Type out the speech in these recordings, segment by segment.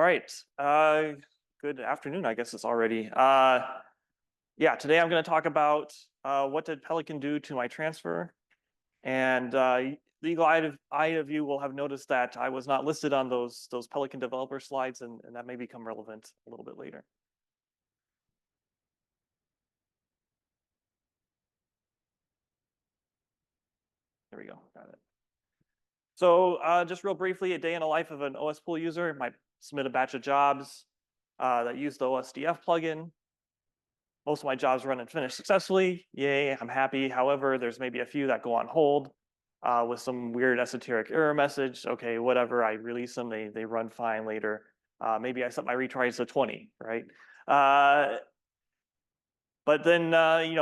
right. Good afternoon, I guess it's already. Yeah, today I'm going to talk about what did Pelican do to my transfer. And the eagle eye of you will have noticed that I was not listed on those Pelican developer slides, and that may become relevant a little bit later. There we go, got it. So just real briefly, a day in the life of an OS pool user. Might submit a batch of jobs that use the OSDF plugin. Most of my jobs run and finish successfully. Yay, I'm happy. However, there's maybe a few that go on hold with some weird esoteric error message. Okay, whatever, I release them, they run fine later. Maybe I set my retries to 20, right? But then,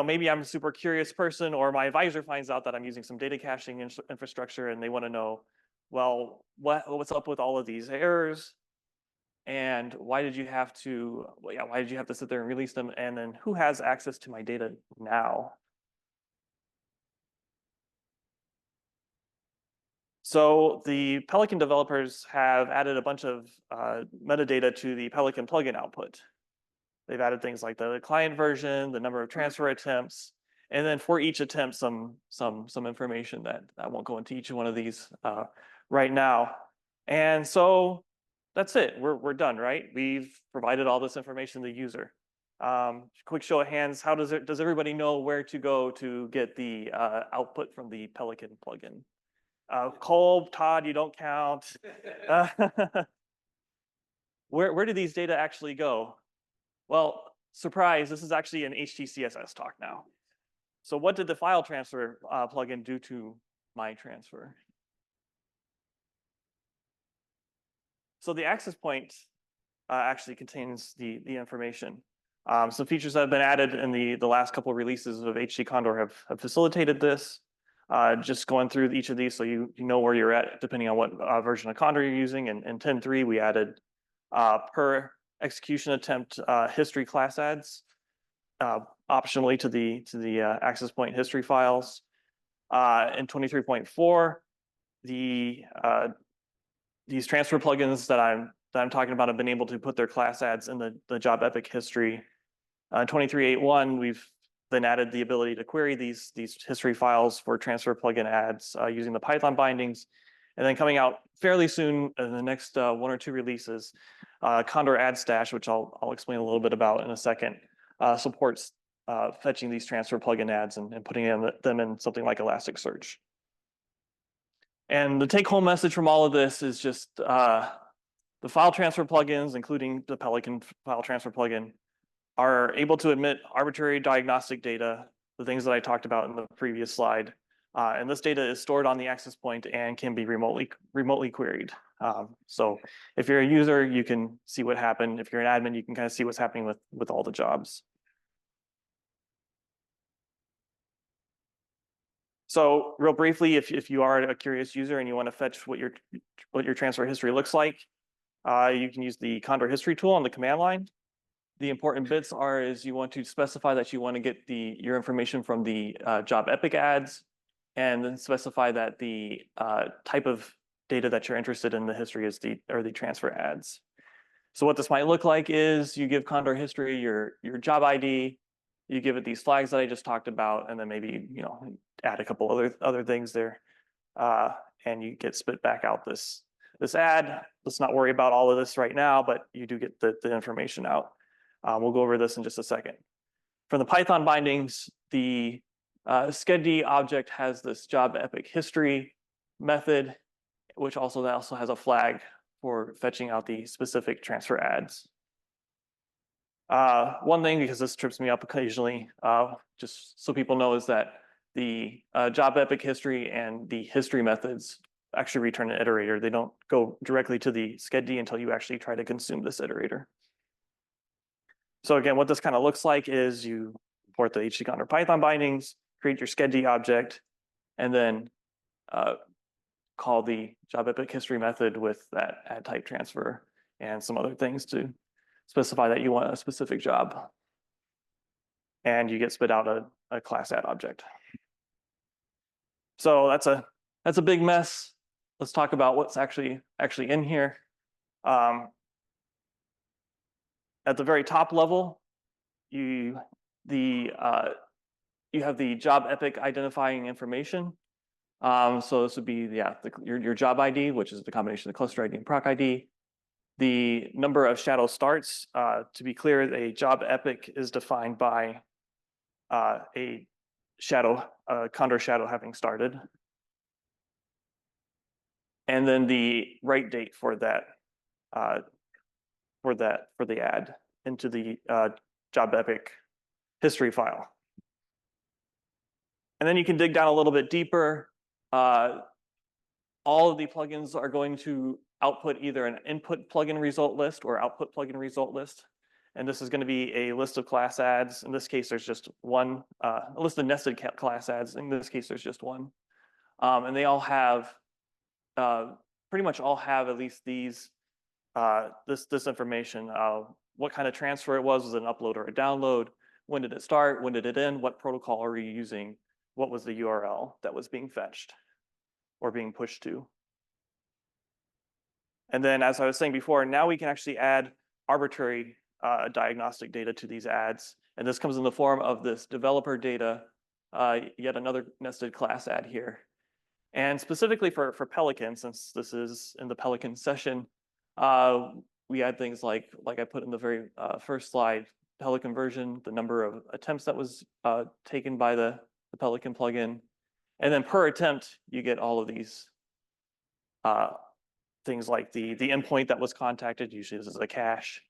maybe I'm a super curious person, or my advisor finds out that I'm using some data caching infrastructure and they want to know, well, what's up with all of these errors? And why did you have to sit there and release them? And then who has access to my data now? So the Pelican developers have added a bunch of metadata to the Pelican plugin output. They've added things like the client version, the number of transfer attempts, and then for each attempt, some information that I won't go into each one of these right now. And so that's it. We're done, right? We've provided all this information to the user. Quick show of hands. How does everybody know where to go to get the output from the Pelican plugin? Cole, Todd, you don't count. Where do these data actually go? Well, surprise, this is actually an HTCSS talk now. So what did the file transfer plugin do to my transfer? So the access point actually contains the information. Some features that have been added in the last couple of releases of HT Condor have facilitated this. Just going through each of these so you know where you're at depending on what version of Condor you're using. In 10.3, we added per execution attempt history class adds optionally to the access point history files. In 23.4, these transfer plugins that I'm talking about have been able to put their class adds in the job epic history. 23.8.1, we've then added the ability to query these history files for transfer plugin adds using the Python bindings. And then coming out fairly soon in the next one or two releases, Condor Add Stash, which I'll explain a little bit about in a second, supports fetching these transfer plugin adds and putting them in something like Elasticsearch. And the take-home message from all of this is just the file transfer plugins, including the Pelican file transfer plugin, are able to admit arbitrary diagnostic data, the things that I talked about in the previous slide. And this data is stored on the access point and can be remotely queried. So if you're a user, you can see what happened. If you're an admin, you can kind of see what's happening with all the jobs. So real briefly, if you are a curious user and you want to fetch what your transfer history looks like, you can use the Condor history tool on the command line. The important bits is you want to specify that you want to get your information from the job epic adds, and then specify that the type of data that you're interested in the history is the transfer adds. So what this might look like is you give Condor history your job ID, you give it these flags that I just talked about, and then maybe add a couple other things there, and you get spit back out this add. Let's not worry about all of this right now, but you do get the information out. We'll go over this in just a second. From the Python bindings, the schedD object has this job epic history method, which also has a flag for fetching out the specific transfer adds. One thing, because this trips me up occasionally, just so people know, is that the job epic history and the history methods actually return an iterator. They don't go directly to the schedD until you actually try to consume this iterator. So again, what this kind of looks like is you import the HT Condor Python bindings, create your schedD object, and then call the job epic history method with that add type transfer and some other things to specify that you want a specific job. And you get spit out a class add object. So that's a big mess. Let's talk about what's actually in here. At the very top level, you have the job epoch identifying information. So this would be your job ID, which is the combination of the cluster ID and proc ID. The number of shadow starts. To be clear, a job epoch is defined by a condor shadow having started, and then the write date for that for the ad into the job epoch history file. And then you can dig down a little bit deeper. All of the plugins are going to output either an input plugin result list or output plugin result list. And this is going to be a list of class ads. In this case, there's just one, a list of nested class ads. In this case, there's just one. And they all have, pretty much all have at least these, this information. What kind of transfer it was it an upload or a download? When did it start? When did it end? What protocol are you using? What was the URL that was being fetched or being pushed to? And then, as I was saying before, now we can actually add arbitrary diagnostic data to these ads. And this comes in the form of this developer data, yet another nested class ad here. And specifically for Pelican, since this is in the Pelican session, we add things like I put in the very first slide, Pelican version, the number of attempts that was taken by the Pelican plugin. And then per attempt, you get all of these things like the endpoint that was contacted. Usually this is a cache.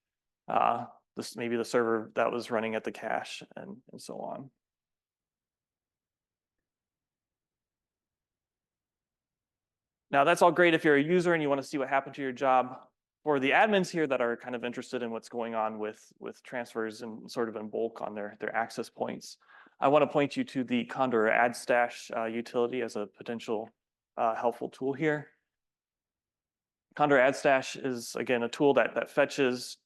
This maybe the server that was running at the cache, and so on. Now that's all great if you're a user and you want to see what happened to your job. For the admins here that are kind of interested in what's going on with transfers and sort of in bulk on their access points, I want to point you to the Condor Ad Stash utility as a potential helpful tool here. Condor Ad Stash is, again, a tool that fetches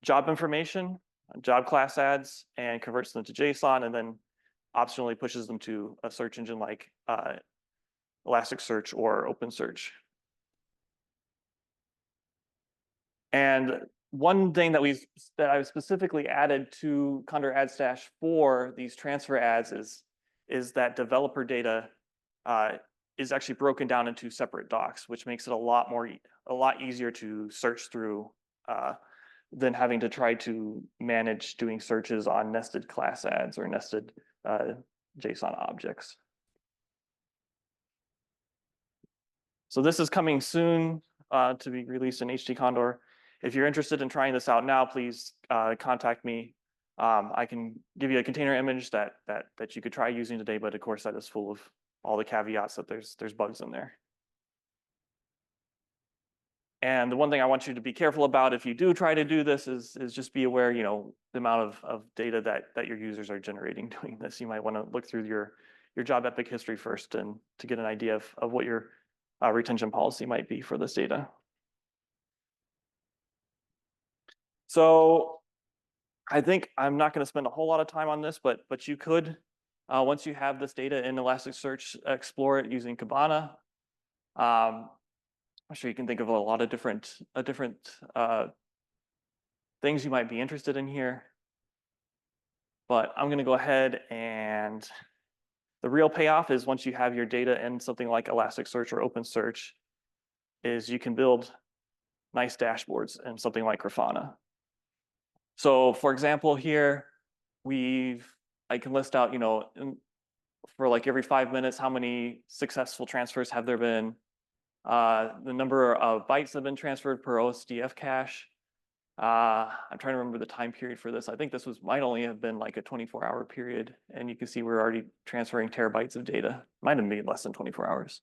job information, job class ads, and converts them to JSON, and then optionally pushes them to a search engine like Elasticsearch or OpenSearch. And one thing that I've specifically added to Condor Ad Stash for these transfer ads is that developer data is actually broken down into separate docs, which makes it a lot easier to search through than having to try to manage doing searches on nested class ads or nested JSON objects. So this is coming soon to be released in HT Condor. If you're interested in trying this out now, please contact me. I can give you a container image that you could try using today, but of course that is full of all the caveats that there's bugs in there. And the one thing I want you to be careful about if you do try to do this is just be aware, the amount of data that your users are generating doing this. You might want to look through your job epoch history first and to get an idea of what your retention policy might be for this data. So I think I'm not going to spend a whole lot of time on this, but you could, once you have this data in Elasticsearch, explore it using Kibana. I'm sure you can think of a lot of different things you might be interested in here. But I'm going to go ahead, and the real payoff is once you have your data in something like Elasticsearch or OpenSearch, is you can build nice dashboards in something like Grafana. So for example, here I can list out, for like every 5 minutes, how many successful transfers have there been, the number of bytes that have been transferred per OSDF cache. I'm trying to remember the time period for this. I think this might only have been like a 24-hour period, and you can see we're already transferring terabytes of data. Might have been less than 24 hours.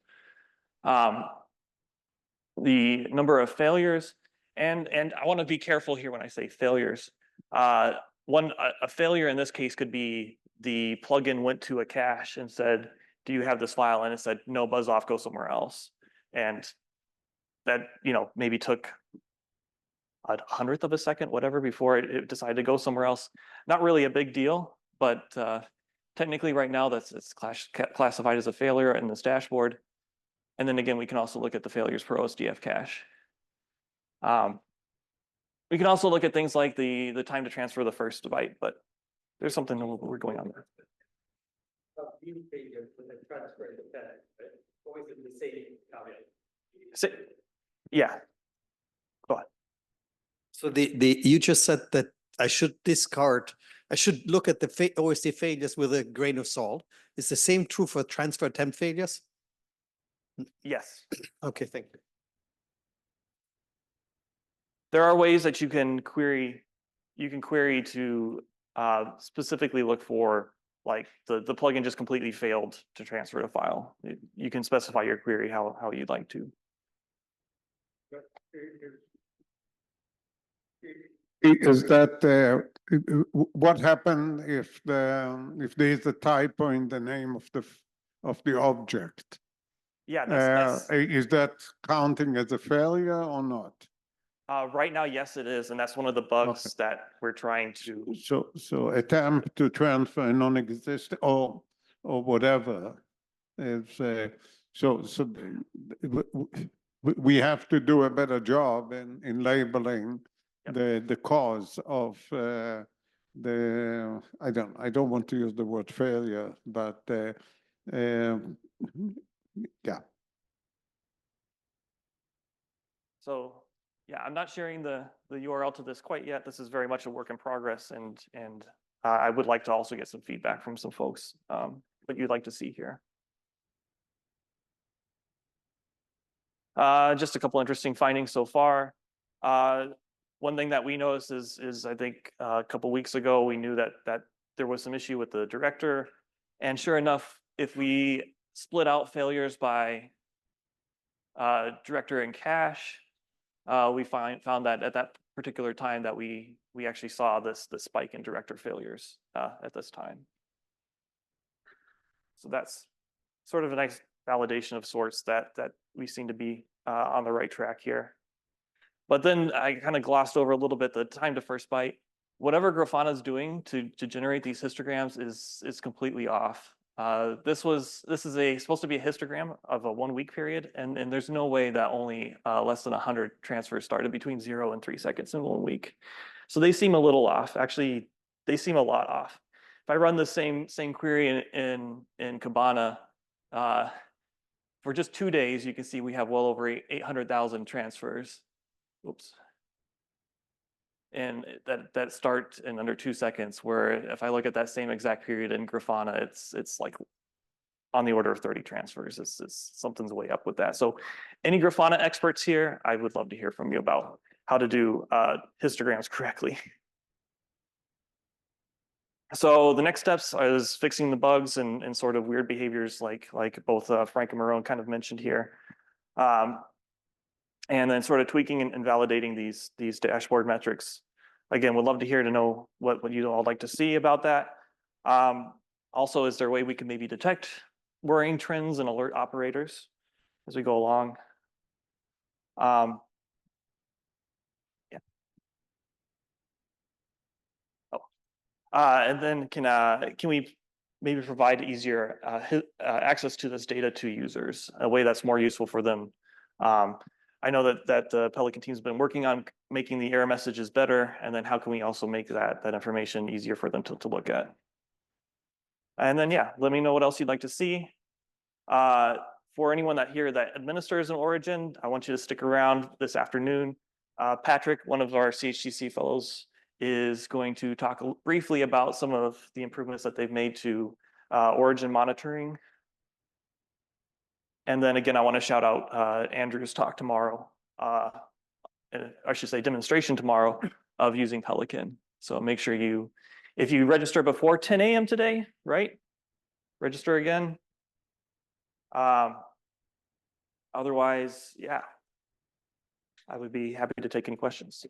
The number of failures, and I want to be careful here when I say failures. A failure in this case could be the plugin went to a cache and said, "Do you have this file?" And it said, "No, buzz off, go somewhere else." And that maybe took 1/100th of a second, whatever, before it decided to go somewhere else. Not really a big deal, but technically right now it's classified as a failure in this dashboard. And then again, we can also look at the failures per OSDF cache. We can also look at things like the time to transfer the first byte, but there's something we're going on there. View failure with the transfer in the pattern, right? Always in the same caveat. So, yeah. Go ahead. So you just said that I should look at the OSD failures with a grain of salt. Is the same true for transfer attempt failures? Yes. Okay, thank you. There are ways that you can query to specifically look for like the plugin just completely failed to transfer a file. You can specify your query how you'd like to. Is that what happened if there is a typo in the name of the object? Yeah, that's Is that counting as a failure or not? right now, yes, it is, and that's one of the bugs that we're trying to. So attempt to transfer a non-existent or whatever is so we have to do a better job in labeling the cause of the I don't want to use the word failure, but yeah. So yeah, I'm not sharing the URL to this quite yet. This is very much a work in progress, and I would like to also get some feedback from some folks what you'd like to see here. Just a couple interesting findings so far. One thing that we noticed is I think a couple weeks ago we knew that there was some issue with the director, and sure enough, if we split out failures by director and cache, we found that at that particular time that we actually saw this spike in director failures at this time. So that's sort of a nice validation of sorts that we seem to be on the right track here. But then I kind of glossed over a little bit the time to first byte. Whatever Grafana is doing to generate these histograms is completely off. This is supposed to be a histogram of a 1 week period, and there's no way that only less than 100 transfers started between 0 and 3 seconds in 1 week. So they seem a little off. Actually, they seem a lot off. If I run the same query in Kibana, for just 2 days, you can see we have well over 800,000 transfers. Oops. And that start in under 2 seconds, where if I look at that same exact period in Grafana, it's like on the order of 30 transfers. It's something's way up with that. So any Grafana experts here, I would love to hear from you about how to do histograms correctly. So the next steps is fixing the bugs and sort of weird behaviors like both Frank and Marone kind of mentioned here. And then sort of tweaking and validating these dashboard metrics. Again, would love to know what you'd all like to see about that. Also, is there a way we can maybe detect worrying trends and alert operators as we go along? Yeah. Oh, and then can we maybe provide easier access to this data to users, a way that's more useful for them? I know that the Pelican team's been working on making the error messages better, and then how can we also make that information easier for them to look at? And then, yeah, let me know what else you'd like to see. For anyone that administers an origin, I want you to stick around this afternoon. Patrick, one of our CHTC fellows, is going to talk briefly about some of the improvements that they've made to origin monitoring. And then again, I want to shout out Andrew's talk tomorrow, I should say demonstration tomorrow of using Pelican. So make sure if you register before 10 a.m. today, right? Register again. Otherwise, yeah, I would be happy to take any questions.